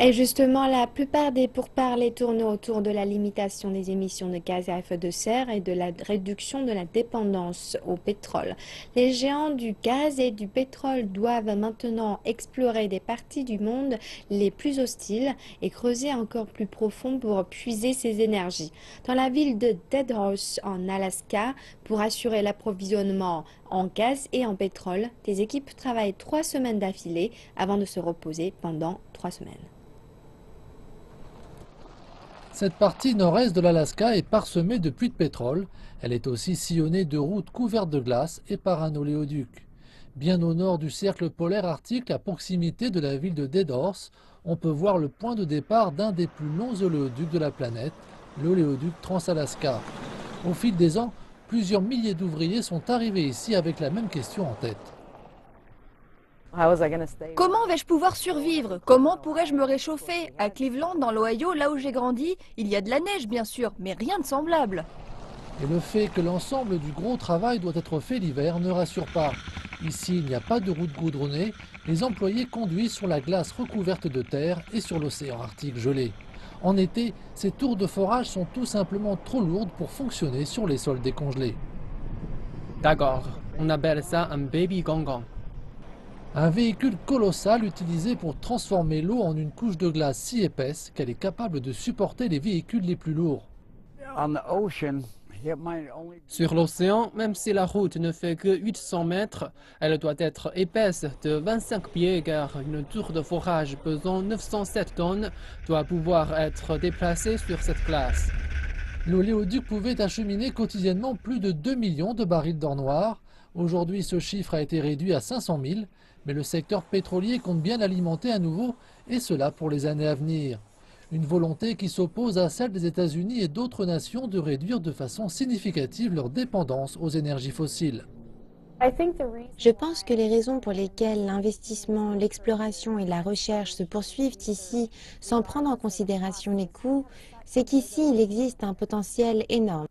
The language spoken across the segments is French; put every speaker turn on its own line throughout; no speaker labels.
Et justement, la plupart des pourparlers tournent autour de la limitation des émissions de gaz à effet de serre et de la réduction de la dépendance au pétrole. Les géants du gaz et du pétrole doivent maintenant explorer des parties du monde les plus hostiles et creuser encore plus profond pour puiser ces énergies. Dans la ville de Dead Horse en Alaska, pour assurer l'approvisionnement en gaz et en pétrole, des équipes travaillent 3 semaines d'affilée avant de se reposer pendant 3 semaines.
Cette partie nord-est de l'Alaska est parsemée de puits de pétrole. Elle est aussi sillonnée de routes couvertes de glace et par un oléoduc. Bien au nord du cercle polaire arctique, à proximité de la ville de Dead Horse, on peut voir le point de départ d'un des plus longs oléoducs de la planète, l'oléoduc Trans-Alaska. Au fil des ans, plusieurs milliers d'ouvriers sont arrivés ici avec la même question en tête.
Comment vais-je pouvoir survivre? Comment pourrais-je me réchauffer? À Cleveland, dans l'Ohio, là où j'ai grandi, il y a de la neige bien sûr, mais rien de semblable.
Et le fait que l'ensemble du gros travail doit être fait l'hiver ne rassure pas. Ici, il n'y a pas de route goudronnée, les employés conduisent sur la glace recouverte de terre et sur l'océan arctique gelé. En été, ces tours de forage sont tout simplement trop lourdes pour fonctionner sur les sols décongelés.
D'accord, on appelle ça un baby gong.
Un véhicule colossal utilisé pour transformer l'eau en une couche de glace si épaisse qu'elle est capable de supporter les véhicules les plus lourds.
Sur l'océan, même si la route ne fait que 800 mètres, elle doit être épaisse de 25 pieds car une tour de forage pesant 907 tonnes doit pouvoir être déplacée sur cette glace.
L'oléoduc pouvait acheminer quotidiennement plus de 2 millions de barils d'or noir. Aujourd'hui, ce chiffre a été réduit à 500 000, mais le secteur pétrolier compte bien l'alimenter à nouveau, et cela pour les années à venir. Une volonté qui s'oppose à celle des États-Unis et d'autres nations de réduire de façon significative leur dépendance aux énergies fossiles.
Je pense que les raisons pour lesquelles l'investissement, l'exploration et la recherche se poursuivent ici sans prendre en considération les coûts, c'est qu'ici il existe un potentiel énorme.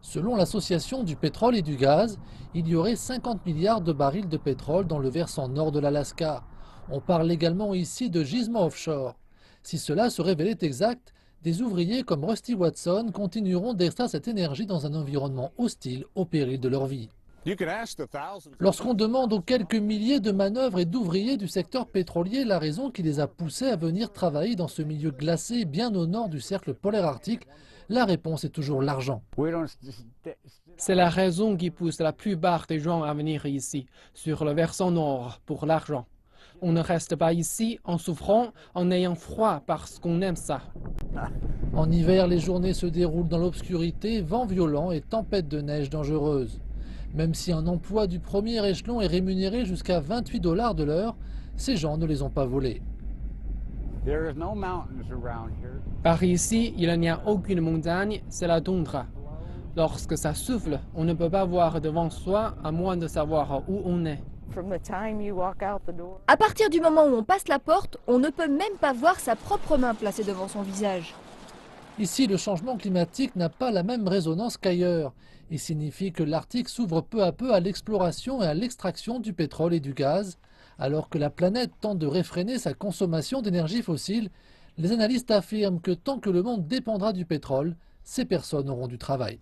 Selon l'Association du pétrole et du gaz, il y aurait 50 milliards de barils de pétrole dans le versant nord de l'Alaska. On parle également ici de gisements offshore. Si cela se révélait exact, des ouvriers comme Rusty Watson continueront d'extraire cette énergie dans un environnement hostile au péril de leur vie. Lorsqu'on demande aux quelques milliers de manœuvres et d'ouvriers du secteur pétrolier la raison qui les a poussés à venir travailler dans ce milieu glacé bien au nord du cercle polaire arctique, la réponse est toujours l'argent.
C'est la raison qui pousse la plupart des gens à venir ici, sur le versant nord, pour l'argent. On ne reste pas ici en souffrant, en ayant froid parce qu'on aime ça.
En hiver, les journées se déroulent dans l'obscurité, vent violent et tempêtes de neige dangereuses. Même si un emploi du premier échelon est rémunéré jusqu'à 28 $ de l'heure, ces gens ne les ont pas volés.
Par ici, il n'y a aucune montagne, c'est la toundra. Lorsque ça souffle, on ne peut pas voir devant soi à moins de savoir où on est.
À partir du moment où on passe la porte, on ne peut même pas voir sa propre main placée devant son visage.
Ici, le changement climatique n'a pas la même résonance qu'ailleurs et signifie que l'Arctique s'ouvre peu à peu à l'exploration et à l'extraction du pétrole et du gaz. Alors que la planète tente de réfréner sa consommation d'énergie fossile, les analystes affirment que tant que le monde dépendra du pétrole, ces personnes auront du travail.